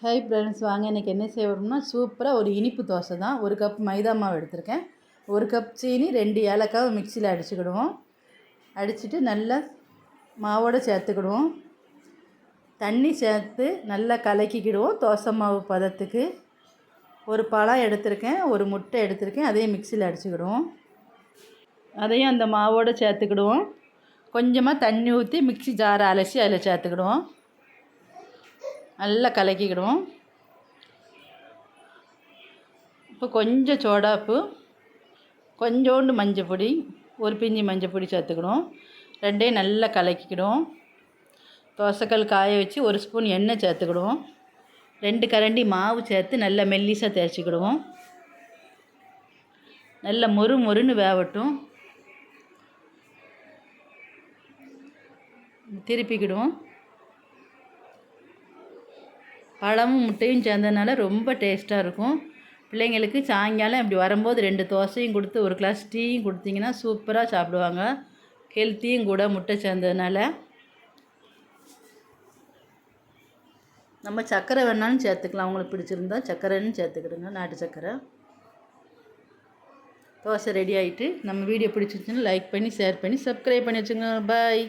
Hi friends, வாங்க இன்றைக்கி என்ன செய்வோம்னா சூப்பராக ஒரு இனிப்பு தோசை தான். 1 கப் மைதா மாவு எடுத்திருக்கேன். 1 கப் சீனி, 2 ஏலக்காய் மிக்சியில் அடிச்சுக்கிடுவோம். அடிச்சுட்டு நல்லா மாவோடு சேர்த்துக்கிடுவோம். தண்ணி சேர்த்து நல்லா கலக்கிக்கிடுவோம் தோசை மாவு பதத்துக்கு. ஒரு பழம் எடுத்திருக்கேன், ஒரு முட்டை எடுத்திருக்கேன், அதையும் மிக்சியில் அடிச்சுக்கிடுவோம். அதையும் அந்த மாவோடு சேர்த்துக்கிடுவோம். கொஞ்சமாக தண்ணி ஊற்றி மிக்சி ஜாரை அலசி அதில் சேர்த்துக்கிடுவோம். நல்லா கலக்கிக்கிடுவோம். இப்போ கொஞ்சம் சோடாப்பு, கொஞ்சோண்டு மஞ்சள் பொடி, ஒரு பிஞ்சி மஞ்சள் பொடி சேர்த்துக்கிடுவோம். ரெண்டையும் நல்லா கலக்கிக்கிடுவோம். தோசைக்கல் காய வச்சு 1 ஸ்பூன் எண்ணெய் சேர்த்துக்கிடுவோம். 2 கரண்டி மாவு சேர்த்து நல்லா மெல்லிசாக தேய்ச்சிக்கிடுவோம். நல்லா மொறு மொறுன்னு வேகட்டும். திருப்பிக்கிடுவோம். பழமும் முட்டையும் சேர்ந்ததுனால ரொம்ப டேஸ்ட்டாக இருக்கும். பிள்ளைங்களுக்கு சாயங்காலம் இப்படி வரும்போது 2 தோசையும் கொடுத்து 1 கிளாஸ் டீயும் கொடுத்தீங்கன்னா சூப்பராக சாப்பிடுவாங்க. ஹெல்த்தியும் கூட முட்டை சேர்ந்ததுனால. நம்ம சர்க்கரை வேணாலும் சேர்த்துக்கலாம், அவங்களுக்கு பிடிச்சிருந்தா சர்க்கரைன்னு சேர்த்துக்கிடுங்க, நாட்டு சர்க்கரை. தோசை ரெடி ஆகிட்டு. நம்ம வீடியோ பிடிச்சிருச்சுன்னா லைக் பண்ணி, ஷேர் பண்ணி, சப்ஸ்கிரைப் பண்ணி வச்சுங்க. பாய்.